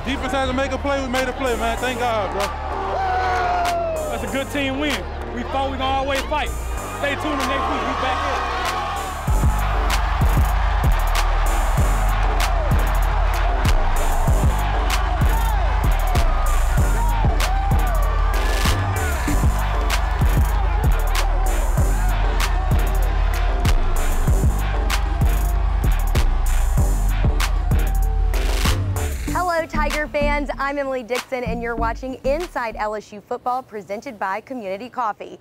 Defense had to make a play. We made a play, man. Thank God, bro. That's a good team win. We fought. We gonna always fight. Stay tuned next week. We back in. Tiger fans, I'm Emily Dixon and you're watching Inside LSU Football presented by Community Coffee.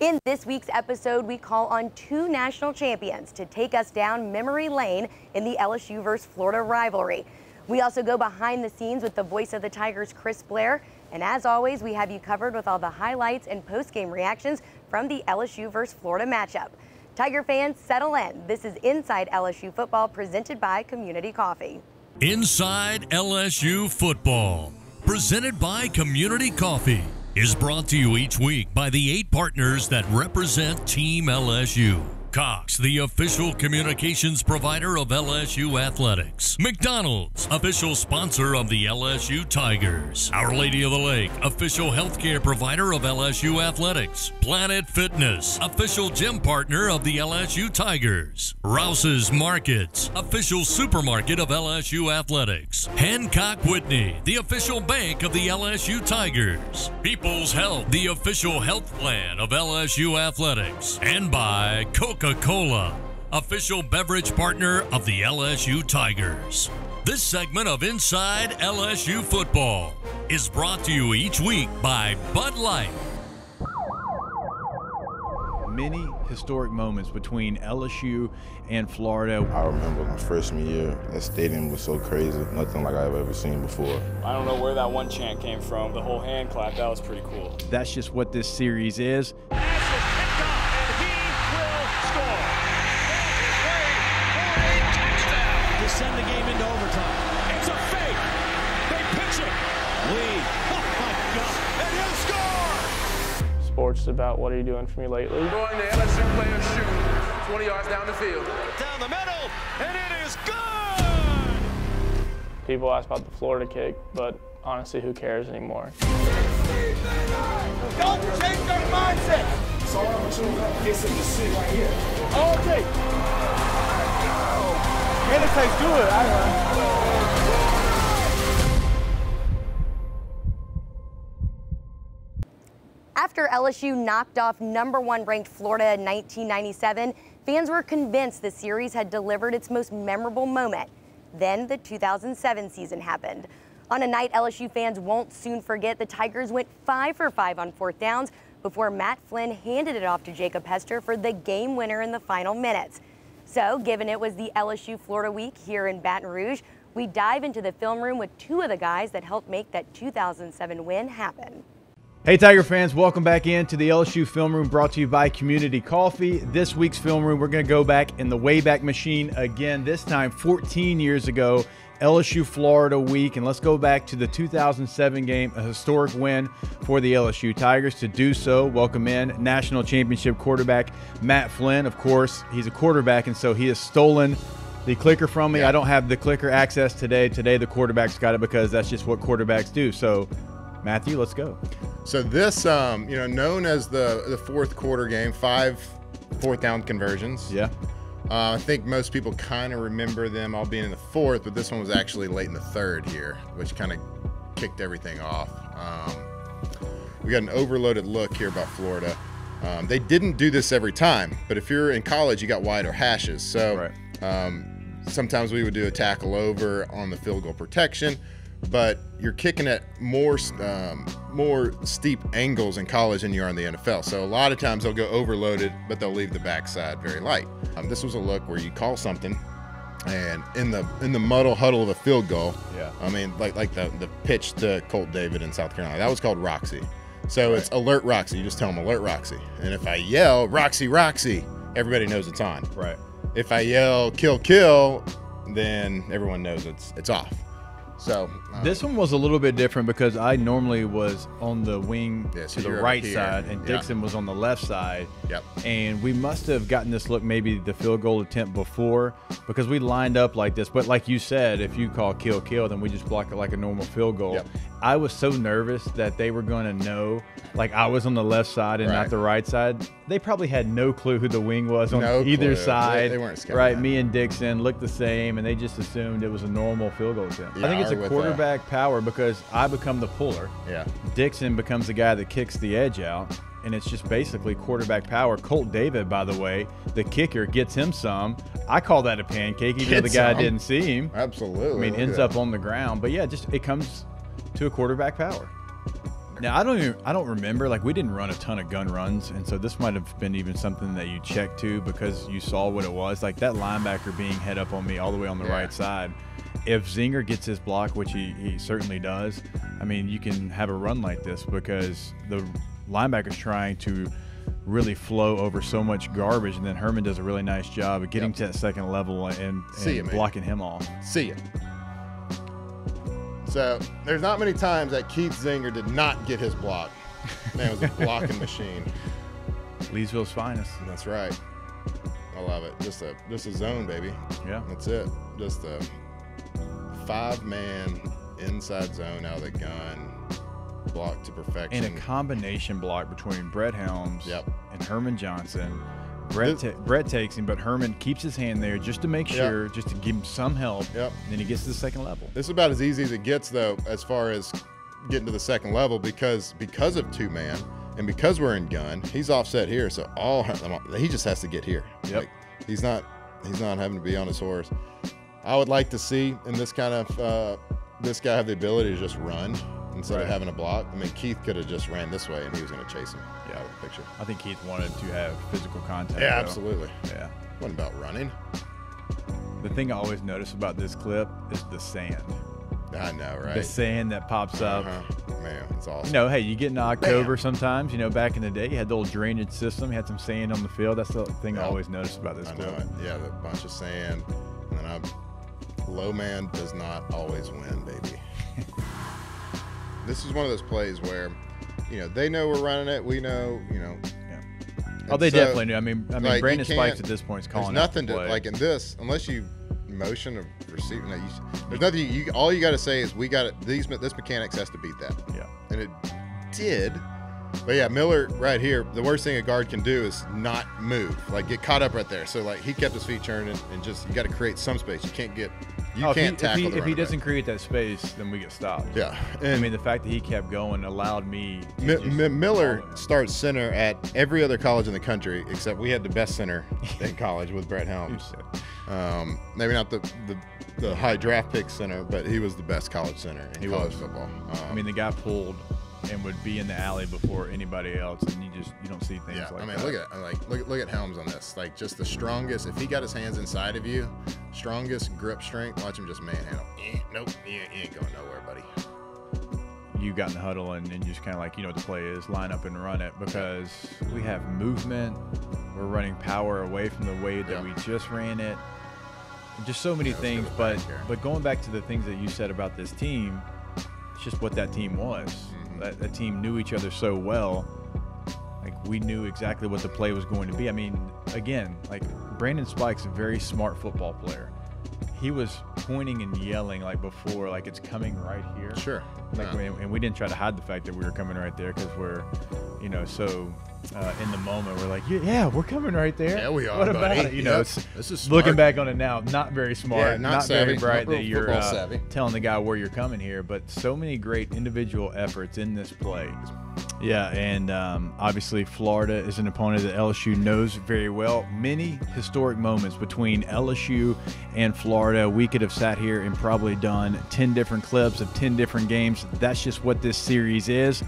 In this week's episode, we call on two national champions to take us down memory lane in the LSU vs. Florida rivalry. We also go behind the scenes with the voice of the Tigers, Chris Blair. And as always, we have you covered with all the highlights and post-game reactions from the LSU vs. Florida matchup. Tiger fans, settle in. This is Inside LSU Football presented by Community Coffee. Inside LSU Football, presented by Community Coffee, is brought to you each week by the 8 partners that represent Team LSU. Cox, the official communications provider of LSU Athletics. McDonald's, official sponsor of the LSU Tigers. Our Lady of the Lake, official healthcare provider of LSU Athletics. Planet Fitness, official gym partner of the LSU Tigers. Rouse's Markets, official supermarket of LSU Athletics. Hancock Whitney, the official bank of the LSU Tigers. People's Health, the official health plan of LSU Athletics. And by Coca-Cola, official beverage partner of the LSU Tigers. This segment of Inside LSU Football is brought to you each week by Bud Light. Many historic moments between LSU and Florida. I remember my freshman year, that stadium was so crazy, nothing like I've ever seen before. I don't know where that one chant came from, the whole hand clap, that was pretty cool. That's just what this series is. Send the game into overtime. It's a fake. They pitch it. Lee. Oh my God. And he'll score. Sports is about what are you doing for me lately. Going to LSU players shoot 20 yards down the field. Down the middle, and it is good. People ask about the Florida kick, but honestly, who cares anymore? Don't change their mindset. So opportunity gets him to sit right here. All day. And it tastes good. After LSU knocked off #1 ranked Florida in 1997, fans were convinced the series had delivered its most memorable moment. Then the 2007 season happened. On a night LSU fans won't soon forget, the Tigers went 5 for 5 on 4th downs before Matt Flynn handed it off to Jacob Hester for the game winner in the final minutes. So, given it was the LSU Florida week here in Baton Rouge, we dive into the film room with 2 of the guys that helped make that 2007 win happen. Hey Tiger fans, welcome back into the LSU Film Room brought to you by Community Coffee. This week's Film Room, we're going to go back in the Wayback Machine again, this time 14 years ago, LSU Florida week, and let's go back to the 2007 game, a historic win for the LSU Tigers. To do so, welcome in national championship quarterback Matt Flynn. Of course, he's a quarterback, and so he has stolen the clicker from me. I don't have the clicker access today. Today the quarterback's got it because that's just what quarterbacks do. So, Matthew, let's go. So this, known as the fourth quarter game, 5 4th down conversions. Yeah. I think most people kind of remember them all being in the 4th, but this one was actually late in the 3rd here, which kind of kicked everything off. We got an overloaded look here by Florida. They didn't do this every time, but if you're in college, you got wider hashes. So sometimes we would do a tackle over on the field goal protection, but you're kicking at more steep angles in college than you are in the NFL. So a lot of times they'll go overloaded, but they'll leave the backside very light. This was a look where you call something, and in the muddle huddle of a field goal, I mean, like the pitch to Colt David in South Carolina, that was called Roxy. So it's alert Roxy. You just tell them alert Roxy. And if I yell Roxy, Roxy, everybody knows it's on. Right. If I yell kill, kill, then everyone knows it's off. So this one was a little bit different because I normally was on the wing so to the right side, and Dixon was on the left side. Yep. And we must have gotten this look maybe the field goal attempt before, because we lined up like this. But like you said, if you call kill, then we just block it like a normal field goal. Yep. I was so nervous that they were going to know, like I was on the left side and not the right side. They probably had no clue who the wing was on either side. They weren't scared. Right, me and Dixon looked the same, and they just assumed it was a normal field goal attempt. I think it's a quarterback power because I become the puller. Yeah. Dixon becomes the guy that kicks the edge out, and it's just basically quarterback power. Colt David, by the way, the kicker, gets him some. I call that a pancake, even though the guy didn't see him. Absolutely. I mean, ends up on the ground. But yeah, just it comes to a quarterback power. Now, I don't remember, like we didn't run a ton of gun runs, and so this might have been even something that you checked to because you saw what it was. Like that linebacker being head up on me all the way on the right side. If Zinger gets his block, which he certainly does, I mean, you can have a run like this because the linebacker's trying to really flow over so much garbage, and then Herman does a really nice job of getting to that second level and blocking him off. See ya. So there's not many times that Keith Zinger did not get his block. Man, it was a blocking machine. Leesville's finest. That's right. I love it. Just a zone, baby. Yeah. That's it. Just a 5-man inside zone out of the gun, block to perfection. And a combination block between Brett Helms and Herman Johnson. Brett takes him, but Herman keeps his hand there just to make sure, just to give him some help. Yep. And then he gets to the second level. This is about as easy as it gets, though, as far as getting to the second level, because of 2-man and because we're in gun, he's offset here, so he just has to get here. Yep. Like, he's not having to be on his horse. I would like to see in this kind of this guy have the ability to just run instead of having a block. I mean, Keith could have just ran this way and he was going to chase him out of the picture. I think Keith wanted to have physical contact. Yeah, though. absolutely. Yeah. It wasn't about running. The thing I always notice about this clip is the sand. I know, right? The sand that pops up. Man, it's awesome. You know, hey, you get in October sometimes, you know, back in the day, you had the old drainage system, you had some sand on the field. That's the thing I always notice about this clip. I know it. Yeah, the bunch of sand. And then low man does not always win, baby. This is one of those plays where, you know, they know we're running it. We know, you know. Yeah. Oh, they definitely knew. I mean, like, Brandon Spikes at this point is calling. There's nothing to like in this unless you motion of receiving. There's nothing. All you got to say is we got it. This mechanics has to beat that. Yeah. And it did. But yeah, Miller right here. The worst thing a guard can do is not move, like get caught up right there. So like he kept his feet turning and just you got to create some space. You can't get. You can't tackle if he doesn't create that space, then we get stopped. Yeah. And I mean, the fact that he kept going allowed me. Miller starts center at every other college in the country, except we had the best center in college with Brett Helms. Maybe not the high draft pick center, but he was the best college center in college football. I mean, the guy pulled and would be in the alley before anybody else, and you don't see things like that. I mean, look at Helms on this. Like just the strongest. If he got his hands inside of you, strongest grip strength. Watch him just manhandle. Nope, you ain't going nowhere, buddy. You got in the huddle and just kind of like, you know what the play is, line up and run it, because we have movement. We're running power away from the way that we just ran it. Just so many things, but going back to the things that you said about this team, it's just what that team was. That team knew each other so well. Like we knew exactly what the play was going to be. I mean, again, like Brandon Spike's a very smart football player. He was pointing and yelling like before, like it's coming right here. Sure. Like, and we didn't try to hide the fact that we were coming right there because we're, you know, so in the moment we're like, yeah, we're coming right there. Yeah, we are. What about it? You know, this is looking back on it now, not very smart, not very bright that you're savvy. telling the guy where you're coming here. But so many great individual efforts in this play. Yeah, and obviously Florida is an opponent that LSU knows very well. Many historic moments between LSU and Florida. We could have sat here and probably done 10 different clips of 10 different games. That's just what this series is.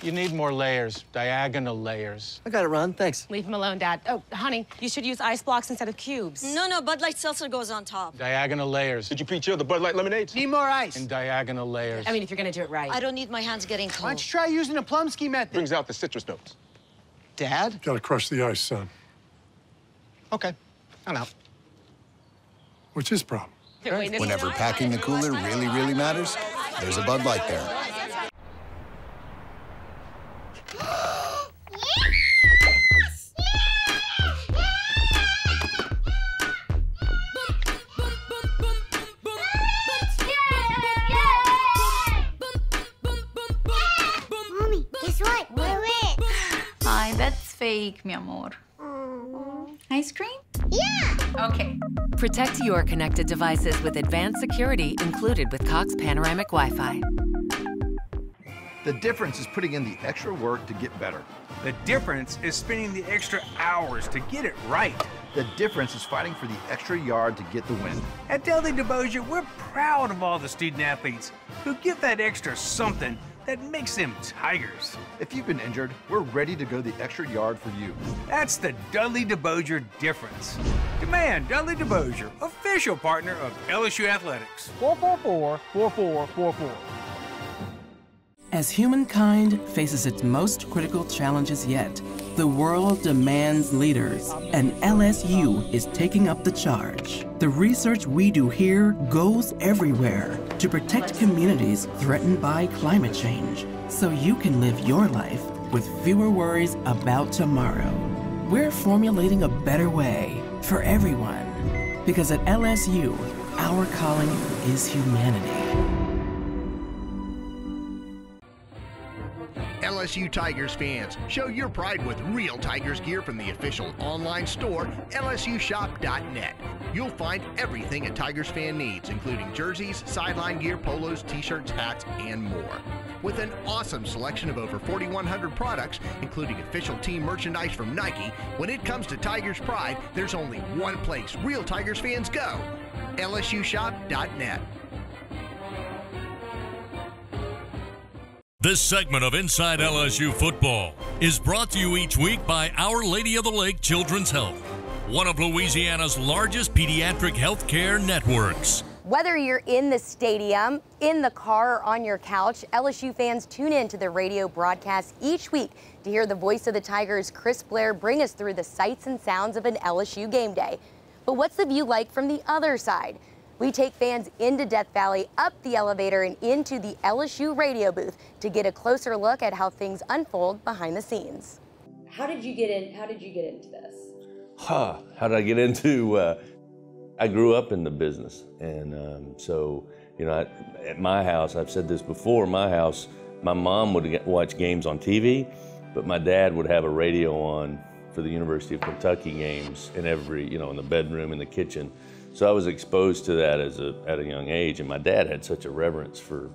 You need more layers, diagonal layers. I got it, Ron. Thanks. Leave him alone, Dad. Oh, honey, you should use ice blocks instead of cubes. No, Bud Light Seltzer goes on top. Diagonal layers. Did you pre-chill the Bud Light lemonades? Need more ice. And diagonal layers. I mean, if you're gonna do it right. I don't need my hands getting cold. Why don't you try using the Plumsky method? Brings out the citrus notes. Dad? Gotta crush the ice, son. Okay, I'm out. What's his problem? Whenever packing the cooler really matters, there's a Bud Light there. Mommy, guess what? We win. Hi, that's fake, mi amor. Ice cream? Yeah! Okay. Protect your connected devices with advanced security included with Cox Panoramic Wi-Fi. The difference is putting in the extra work to get better. The difference is spending the extra hours to get it right. The difference is fighting for the extra yard to get the win. At Dudley DeBosier, we're proud of all the student athletes who give that extra something that makes them Tigers. If you've been injured, we're ready to go the extra yard for you. That's the Dudley DeBosier difference. Demand Dudley DeBosier, official partner of LSU Athletics. 444-4444. As humankind faces its most critical challenges yet, the world demands leaders, and LSU is taking up the charge. The research we do here goes everywhere to protect communities threatened by climate change, so you can live your life with fewer worries about tomorrow. We're formulating a better way for everyone, because at LSU, our calling is humanity. LSU Tigers fans, show your pride with real Tigers gear from the official online store, lsushop.net. You'll find everything a Tigers fan needs, including jerseys, sideline gear, polos, t-shirts, hats, and more. With an awesome selection of over 4,100 products, including official team merchandise from Nike, when it comes to Tigers pride, there's only one place real Tigers fans go, lsushop.net. This segment of Inside LSU Football is brought to you each week by Our Lady of the Lake Children's Health, one of Louisiana's largest pediatric health care networks. Whether you're in the stadium, in the car, or on your couch, LSU fans tune in to the radio broadcast each week to hear the voice of the Tigers, Chris Blair, bring us through the sights and sounds of an LSU game day. But what's the view like from the other side? We take fans into Death Valley, up the elevator, and into the LSU radio booth to get a closer look at how things unfold behind the scenes. How did you get into this? How did I get into? I grew up in the business, and so at my house, I've said this before. My house, my mom would watch games on TV, but my dad would have a radio on for the University of Kentucky games in every, in the bedroom, in the kitchen. So I was exposed to that at a young age, and my dad had such a reverence for,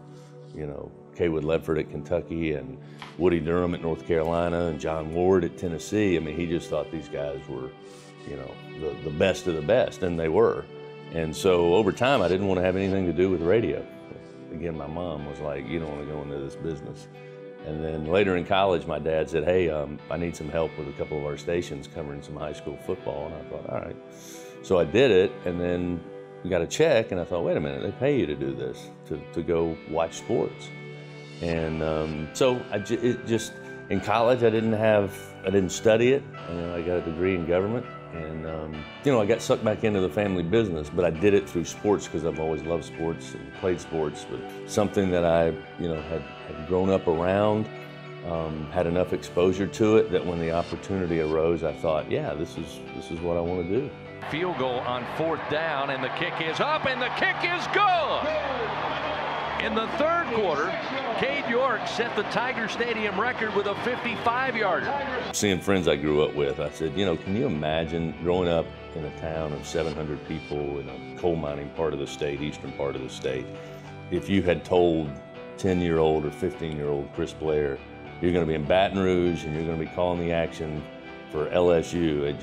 Kaywood Ledford at Kentucky and Woody Durham at North Carolina and John Ward at Tennessee. I mean, he just thought these guys were, the best of the best, and they were. And so over time, I didn't want to have anything to do with radio. Again, my mom was like, you don't want to go into this business. And then later in college, my dad said, hey, I need some help with a couple of our stations covering some high school football. And I thought, all right. So I did it, and then we got a check, and I thought, wait a minute, they pay you to do this, to go watch sports. And in college, I didn't study it. I got a degree in government, and I got sucked back into the family business, but I did it through sports because I've always loved sports and played sports, but something that I, had grown up around, had enough exposure to it that when the opportunity arose, I thought, yeah, this is what I want to do. Field goal on 4th down, and the kick is up, and the kick is good! In the third quarter, Cade York set the Tiger Stadium record with a 55-yarder. Seeing friends I grew up with, I said, can you imagine growing up in a town of 700 people in a coal mining part of the state, eastern part of the state, if you had told 10-year-old or 15-year-old Chris Blair, you're going to be in Baton Rouge and you're going to be calling the action for LSU, it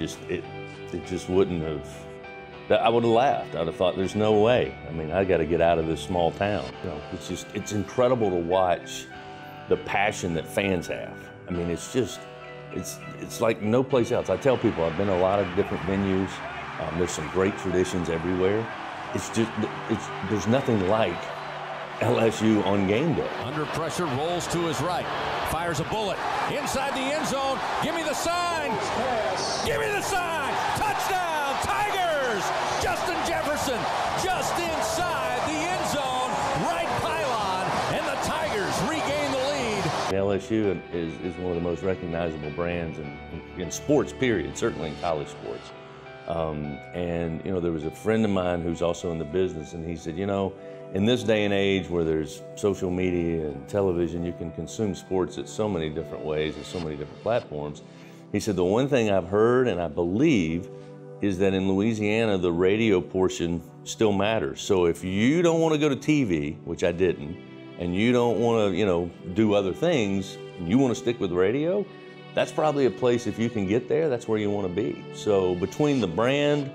just wouldn't have, I would have laughed. I'd have thought, there's no way. I mean, I got to get out of this small town. It's incredible to watch the passion that fans have. I mean, it's just, it's like no place else. I tell people, I've been to a lot of different venues. There's some great traditions everywhere. It's just, there's nothing like LSU on game day. Under pressure, rolls to his right, fires a bullet inside the end zone. Give me the sign. Give me the sign. Touchdown, Tigers! Justin Jefferson just inside the end zone, right pylon, and the Tigers regain the lead. LSU is one of the most recognizable brands in sports, period, certainly in college sports. And, you know, there was a friend of mine who's also in the business, and he said, you know, in this day and age where there's social media and television, you can consume sports in so many different ways and so many different platforms. He said, the one thing I've heard and I believe is that in Louisiana, the radio portion still matters. So if you don't want to go to TV, which I didn't, and you don't want to, you know, do other things, and you want to stick with radio, that's probably a place, if you can get there, that's where you want to be. So between the brand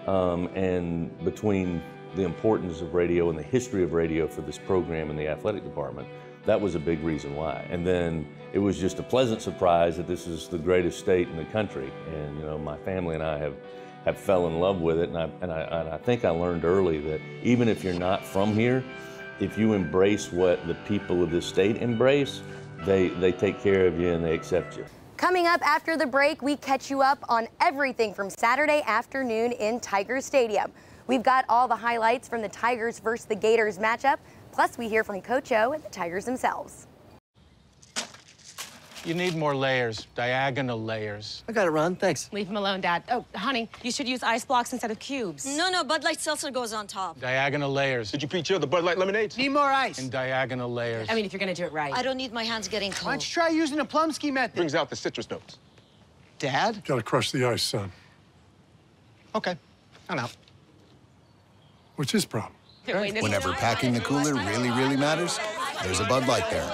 and between the importance of radio and the history of radio for this program in the athletic department, that was a big reason why. And then it was just a pleasant surprise that this is the greatest state in the country. And, you know, my family and I have fell in love with it. And I think I learned early that even if you're not from here, if you embrace what the people of this state embrace, they take care of you and they accept you. Coming up after the break, we catch you up on everything from Saturday afternoon in Tiger Stadium. We've got all the highlights from the Tigers versus the Gators matchup, plus we hear from Coach O and the Tigers themselves. You need more layers, diagonal layers. I got it, Ron. Thanks. Leave him alone, Dad. Oh, honey, you should use ice blocks instead of cubes. No, Bud Light Seltzer goes on top. Diagonal layers. Did you pre-chill the Bud Light lemonades? Need more ice. And diagonal layers. I mean, if you're gonna do it right. I don't need my hands getting cold. Why don't you try using the Plumsky method? Brings out the citrus notes. Dad? Gotta crush the ice, son. Okay, I'm out. What's his problem? Whenever packing the cooler really, really matters, there's a Bud Light there.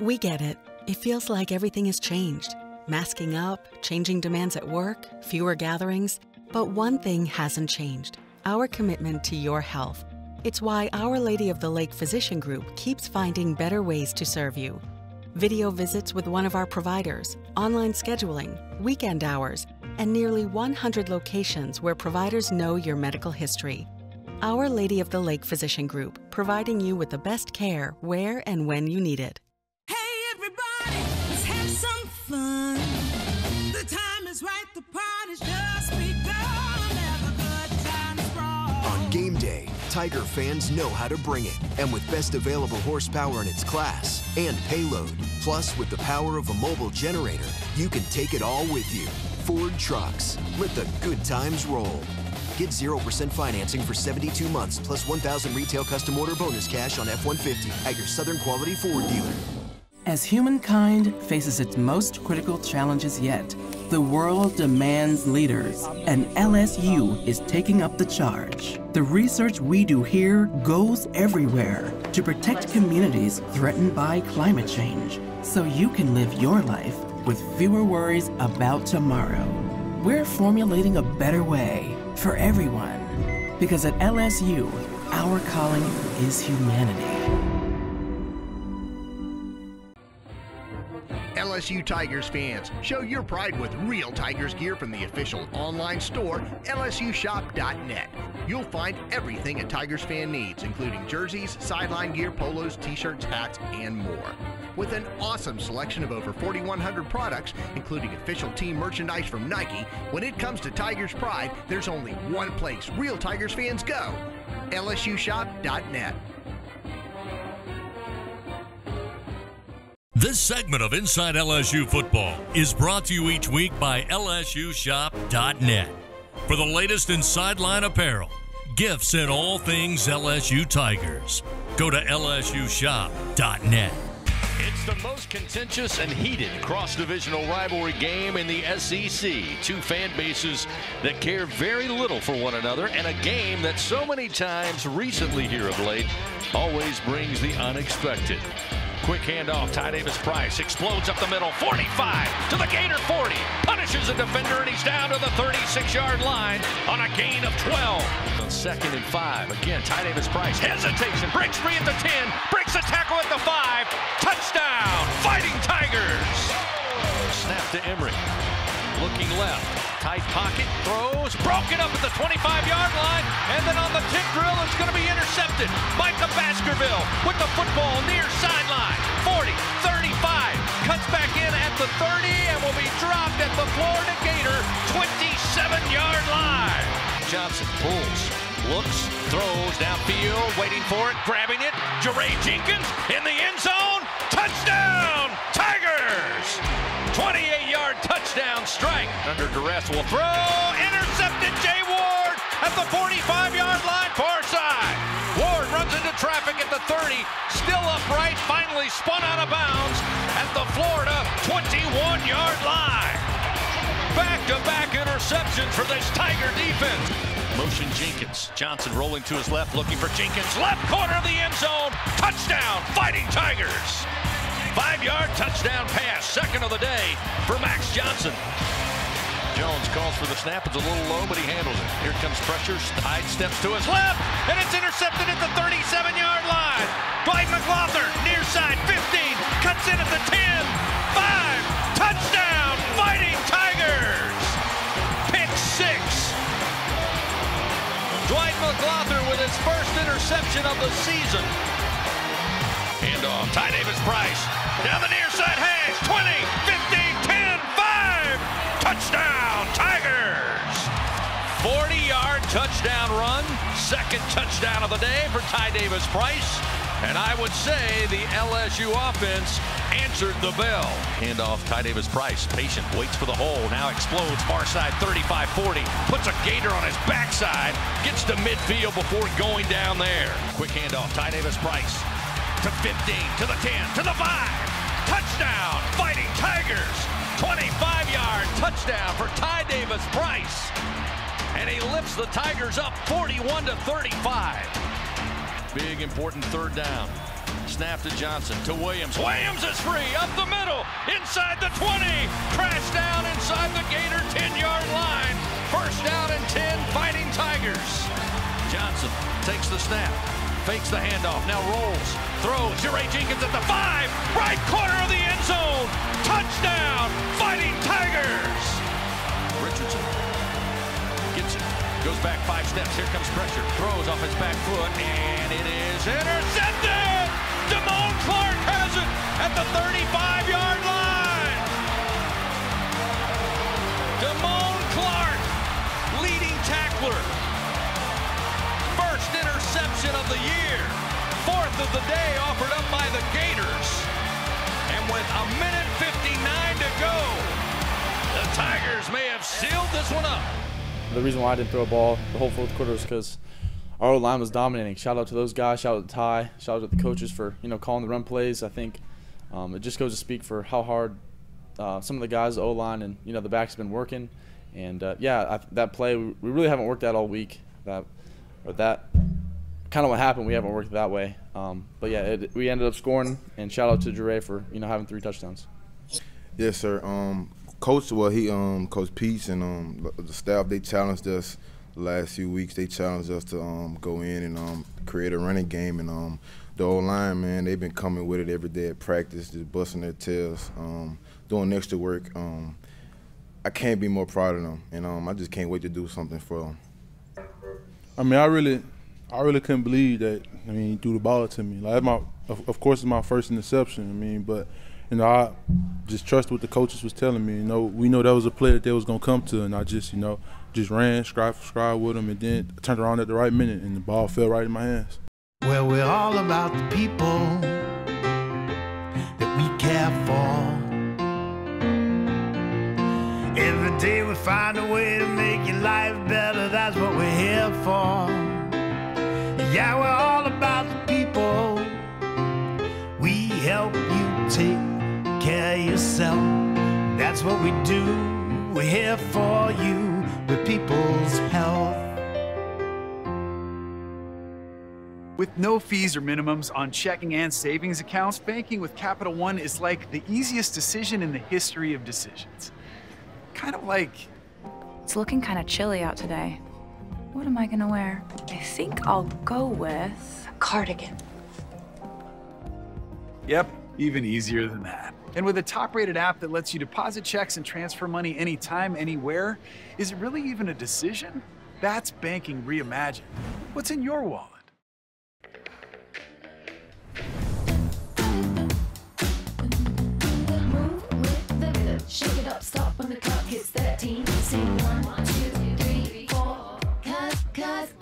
We get it. It feels like everything has changed. Masking up, changing demands at work, fewer gatherings. But one thing hasn't changed: our commitment to your health. It's why Our Lady of the Lake Physician Group keeps finding better ways to serve you. Video visits with one of our providers, online scheduling, weekend hours, and nearly 100 locations where providers know your medical history. Our Lady of the Lake Physician Group, providing you with the best care where and when you need it. Hey everybody, let's have some fun. The time is right, the party's just begun. Have a good time, sprawl. On game day, Tiger fans know how to bring it. And with best available horsepower in its class and payload, plus with the power of a mobile generator, you can take it all with you. Ford Trucks, let the good times roll. Get 0% financing for 72 months, plus 1,000 retail custom order bonus cash on F-150 at your Southern Quality Ford dealer. As humankind faces its most critical challenges yet, the world demands leaders, and LSU is taking up the charge. The research we do here goes everywhere to protect communities threatened by climate change, so you can live your life with fewer worries about tomorrow. We're formulating a better way for everyone, because at LSU, our calling is humanity. LSU Tigers fans, show your pride with real Tigers gear from the official online store, LSUshop.net. You'll find everything a Tigers fan needs, including jerseys, sideline gear, polos, t-shirts, hats, and more. With an awesome selection of over 4,100 products, including official team merchandise from Nike, when it comes to Tigers pride, there's only one place real Tigers fans go: LSUshop.net. This segment of Inside LSU Football is brought to you each week by LSUshop.net. For the latest in sideline apparel, gifts, and all things LSU Tigers, go to LSUshop.net. It's the most contentious and heated cross-divisional rivalry game in the SEC. Two fan bases that care very little for one another, and a game that so many times recently here of late always brings the unexpected. Quick handoff, Ty Davis-Price explodes up the middle, 45 to the Gator 40, punishes a defender, and he's down to the 36-yard line on a gain of 12. On 2nd and 5, again, Ty Davis-Price hesitates and breaks free at the 10, breaks Breaks the tackle at the 5. Touchdown, Fighting Tigers. Snap to Emery. Looking left. Tight pocket, throws, broken up at the 25-yard line, and then on the tip drill, it's going to be intercepted. Micah Baskerville with the football near sideline. 40, 35, cuts back in at the 30, and will be dropped at the Florida Gator 27-yard line. Johnson pulls, looks, throws downfield, waiting for it, grabbing it. Jeray Jenkins in the end zone. Touchdown, Tigers! 28-yard touchdown strike. Under duress will throw. Intercepted, Jay Ward at the 45-yard line, far side. Ward runs into traffic at the 30. Still upright, finally spun out of bounds at the Florida 21-yard line. Back-to-back interceptions for this Tiger defense. Motion Jenkins. Johnson rolling to his left, looking for Jenkins. Left corner of the end zone. Touchdown, Fighting Tigers. 5-yard touchdown pass, second of the day for Max Johnson. Jones calls for the snap. It's a little low, but he handles it. Here comes pressure. Hyde steps to his left, and it's intercepted at the 37-yard line. Dwight McLaughlin, near side, 15, cuts in at the 10, 5, touchdown, Fighting Tigers. Pick 6. Dwight McLaughlin with his first interception of the season. Handoff, Ty Davis-Price, down the near side, hash, 20, 15, 10, 5, touchdown, Tigers! 40-yard touchdown run, second touchdown of the day for Ty Davis-Price, and I would say the LSU offense answered the bell. Handoff, Ty Davis-Price, patient, waits for the hole, now explodes, far side, 35-40, puts a gator on his backside, gets to midfield before going down there. Quick handoff, Ty Davis-Price, to 15, to the 10, to the 5. Touchdown, Fighting Tigers. 25-yard touchdown for Ty Davis-Price. And he lifts the Tigers up 41-35. Big, important third down. Snap to Johnson, to Williams. Williams is free, up the middle, inside the 20. Crash down inside the Gator 10-yard line. First down and 10, Fighting Tigers. Johnson takes the snap. Fakes the handoff, now rolls, throws, Jeray Jenkins at the 5, right corner of the end zone, touchdown, Fighting Tigers! Richardson gets it, goes back 5 steps, here comes pressure, throws off his back foot, and it is intercepted! Damone Clark has it at the 35-yard line! Damone Clark, leading tackler. First interception of the year. Fourth of the day offered up by the Gators. And with a minute 59 to go, the Tigers may have sealed this one up. The reason why I didn't throw a ball the whole fourth quarter was because our O-line was dominating. Shout out to those guys. Shout out to Ty. Shout out to the coaches for calling the run plays. I think it just goes to speak for how hard some of the guys, the O-line and the backs have been working. And that play we really haven't worked that all week. That kind of what happened. We haven't worked that way. But yeah, we ended up scoring. And shout out to Jeray for having 3 touchdowns. Yes, sir. Coach, Coach Peach and the staff, they challenged us the last few weeks. They challenged us to go in and create a running game. And the O-line, man, they've been coming with it every day at practice, just busting their tails, doing extra work. I can't be more proud of them, and I just can't wait to do something for them. I mean, I really couldn't believe that. He threw the ball to me. Like, of course, it's my first interception. But I just trusted what the coaches was telling me. We know that was a play that they was gonna come to, and I just ran stride for stride with them, and then turned around at the right minute, and the ball fell right in my hands. Well, we're all about the people that we care for. Every day we find a way to make your life better, that's what we're here for. Yeah, we're all about the people. We help you take care of yourself. That's what we do. We're here for you with people's health. With no fees or minimums on checking and savings accounts, banking with Capital One is like the easiest decision in the history of decisions. Kind of like... It's looking kind of chilly out today. What am I gonna wear? I think I'll go with a cardigan. Yep, even easier than that. And with a top-rated app that lets you deposit checks and transfer money anytime, anywhere, is it really even a decision? That's banking reimagined. What's in your wallet? Shake it up, stop when the clock hits 13. Sing 1, 2, 3, 4. Cause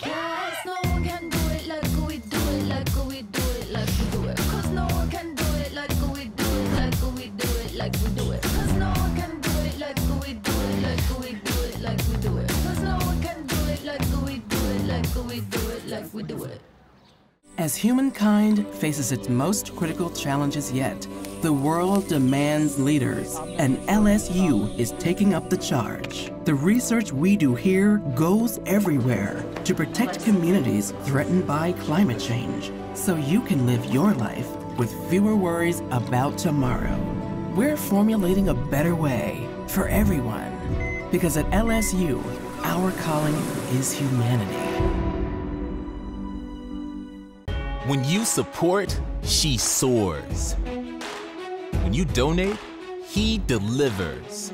no one can do it like we do it, like we do it, like we do it. Cause no one can do it like we do it, like we do it, like we do it. Cause no one can do it like we do it, like we do it, like we do it. Cause no one can do it like we do it, like we do it, like we do it. As humankind faces its most critical challenges yet, the world demands leaders, and LSU is taking up the charge. The research we do here goes everywhere to protect communities threatened by climate change, so you can live your life with fewer worries about tomorrow. We're formulating a better way for everyone, because at LSU, our calling is humanity. When you support, she soars. When you donate, he delivers.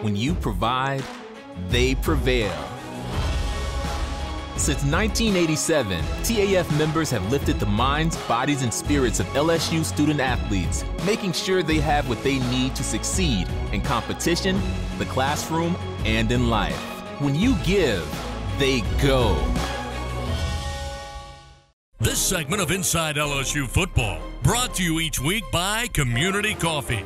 When you provide, they prevail. Since 1987, TAF members have lifted the minds, bodies, and spirits of LSU student athletes, making sure they have what they need to succeed in competition, the classroom, and in life. When you give, they go. This segment of Inside LSU Football brought to you each week by Community Coffee,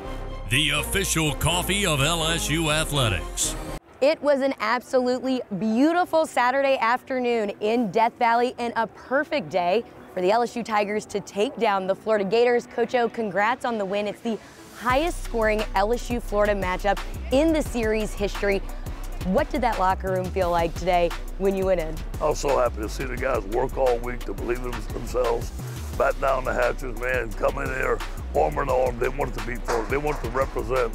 the official coffee of LSU Athletics. It was an absolutely beautiful Saturday afternoon in Death Valley and a perfect day for the LSU Tigers to take down the Florida Gators. Coach O, congrats on the win. It's the highest scoring LSU-Florida matchup in the series history. What did that locker room feel like today when you went in? I was so happy to see the guys work all week to believe in themselves, bat down the hatches, man, come in there, arm in arm. They wanted to beat Florida. They wanted to represent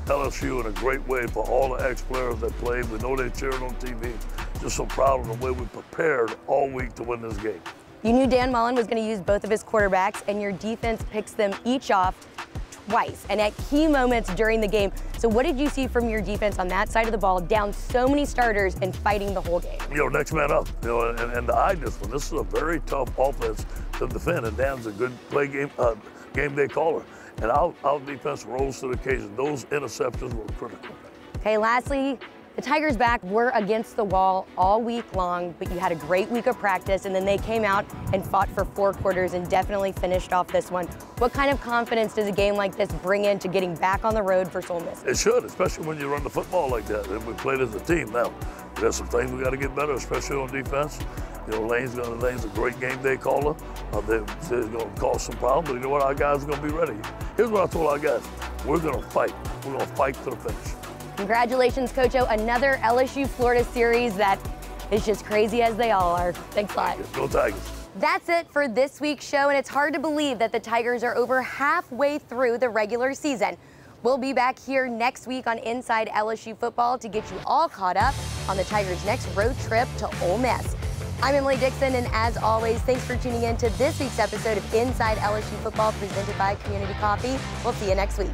LSU in a great way for all the ex-players that played. We know they cheered on TV. Just so proud of the way we prepared all week to win this game. You knew Dan Mullen was going to use both of his quarterbacks, and your defense picks them each off twice and at key moments during the game. So what did you see from your defense on that side of the ball, down so many starters and fighting the whole game? You know, next man up, you know, and the eye discipline. This is a very tough offense to defend, and Dan's a good game day caller. And our defense rose to the occasion. Those interceptions were critical. Okay, lastly, the Tigers' back were against the wall all week long, but you had a great week of practice, and then they came out and fought for 4 quarters and definitely finished off this one. What kind of confidence does a game like this bring into getting back on the road for Ole Miss? It should, especially when you run the football like that. And we played as a team. Now, there's some things we got to get better, especially on defense. You know, Lane's a great game day caller. They're going to cause some problems, but you know what? Our guys are going to be ready. Here's what I told our guys. We're going to fight. We're going to fight to the finish. Congratulations, Coach O. Another LSU-Florida series that is just crazy as they all are. Thanks a lot. Go Tigers. That's it for this week's show, and it's hard to believe that the Tigers are over halfway through the regular season. We'll be back here next week on Inside LSU Football to get you all caught up on the Tigers' next road trip to Ole Miss. I'm Emily Dixon, and as always, thanks for tuning in to this week's episode of Inside LSU Football presented by Community Coffee. We'll see you next week.